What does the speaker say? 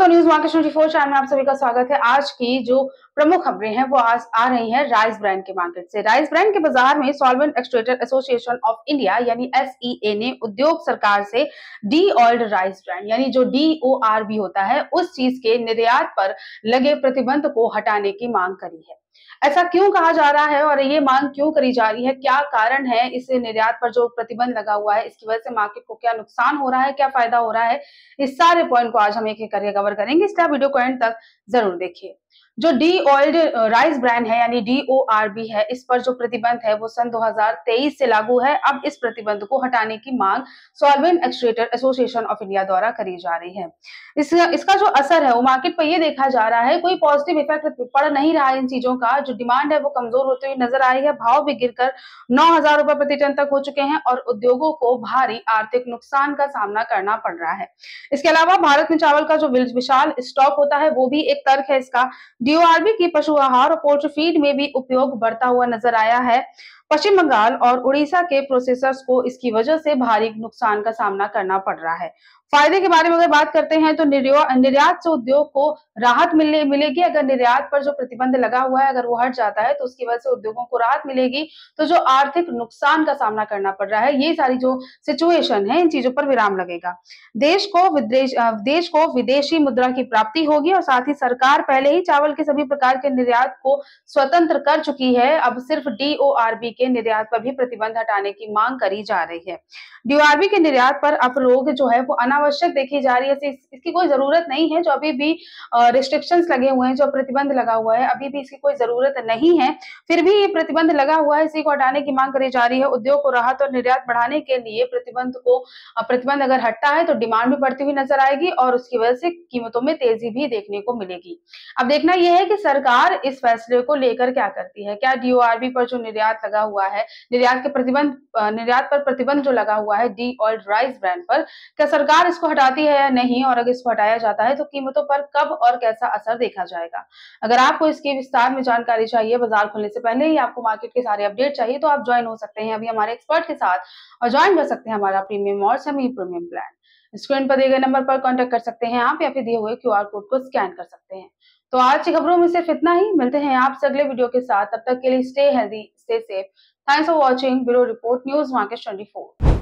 दोस्तों, news market 24 channel में आप सभी का स्वागत है। आज की जो प्रमुख खबरें हैं वो आज आ रही हैं राइस ब्रांड के मार्केट से। राइस ब्रांड के बाजार में solvent extractor association of India यानी एसईए ने उद्योग सरकार से डी ऑयल्ड राइस ब्रांड यानी जो DORB होता है उस चीज के निर्यात पर लगे प्रतिबंध को हटाने की मांग करी है। ऐसा क्यों कहा जा रहा है और ये मांग क्यों करी जा रही है, क्या कारण है इस निर्यात पर जो प्रतिबंध लगा हुआ है, इसकी वजह से मार्केट को क्या नुकसान हो रहा है, क्या फायदा हो रहा है, इस सारे पॉइंट को आज हम एक एक करके कवर करेंगे, इसलिए आप वीडियो को एंड तक जरूर देखिए। जो डी ऑयल्ड राइस ब्रांड है यानी DORB है, इस पर जो प्रतिबंध है वो सन 2023 से लागू है। अब इस प्रतिबंध को हटाने की मांग solvent extractor association of India द्वारा करी जा रही है। इसका जो असर है वो मार्केट पर ये देखा जा रहा है, कोई पॉजिटिव इफेक्ट पड़ नहीं रहा है इन चीजों का। जो डिमांड है वो कमजोर होती हुई नजर आ रही है, भाव भी गिरकर 9,000 रुपए प्रति टन तक हो चुके हैं और उद्योगों को भारी आर्थिक नुकसान का सामना करना पड़ रहा है। इसके अलावा भारत में चावल का जो विशाल स्टॉक होता है वो भी एक तर्क है इसका। DORB की पशु आहार और पोल्ट्री फीड में भी उपयोग बढ़ता हुआ नजर आया है। पश्चिम बंगाल और उड़ीसा के प्रोसेसर्स को इसकी वजह से भारी नुकसान का सामना करना पड़ रहा है। फायदे के बारे में अगर बात करते हैं तो निर्यात से उद्योग को राहत मिलेगी। अगर निर्यात पर जो प्रतिबंध लगा हुआ है अगर वो हट जाता है तो उसकी वजह से उद्योगों को राहत मिलेगी। तो जो आर्थिक नुकसान का सामना करना पड़ रहा है, ये सारी जो सिचुएशन है, इन चीजों पर विराम लगेगा। देश को विदेशी मुद्रा की प्राप्ति होगी और साथ ही सरकार पहले ही चावल के सभी प्रकार के निर्यात को स्वतंत्र कर चुकी है। अब सिर्फ DORB के निर्यात पर भी प्रतिबंध हटाने की मांग करी जा रही है। DORB के निर्यात पर अब रोक जो है वो अनावश्यक देखी जा रही है, इसकी कोई जरूरत नहीं है। जो अभी भी रिस्ट्रिक्शंस लगे हुए हैं, जो प्रतिबंध लगा हुआ है, अभी भी इसकी कोई जरूरत नहीं है। फिर भी ये प्रतिबंध लगा हुआ है, इसी को हटाने की मांग करी जा रही है। उद्योग को राहत और निर्यात बढ़ाने के लिए प्रतिबंध अगर हटता है तो डिमांड भी बढ़ती हुई नजर आएगी और उसकी वजह से कीमतों में तेजी भी देखने को मिलेगी। अब देखना यह है कि सरकार इस फैसले को लेकर क्या करती है। क्या DORB पर जो निर्यात लगा हुआ है, निर्यात पर प्रतिबंध जो लगा हुआ है डी ऑयल्ड राइस ब्रांड पर, क्या सरकार इसको हटाती है या नहीं, और अगर इसको हटाया जाता है तो कीमतों पर कब और कैसा असर देखा जाएगा। अगर आपको इसकी विस्तार में जानकारी चाहिए, बाजार खुलने से पहले ही आपको मार्केट के सारे अपडेट चाहिए, तो आप ज्वाइन हो सकते हैं अभी हमारे एक्सपर्ट के साथ और ज्वाइन कर सकते हैं हमारा प्रीमियम और सेमी प्रीमियम प्लान। स्क्रीन पर दिए गए नंबर पर कांटेक्ट कर सकते हैं आप या फिर दिए हुए QR कोड को स्कैन कर सकते हैं। तो आज की खबरों में सिर्फ इतना ही। मिलते हैं आपसे अगले वीडियो के साथ, तब तक के लिए stay healthy, stay safe. Thanks for watching. Bureau report, news market 24।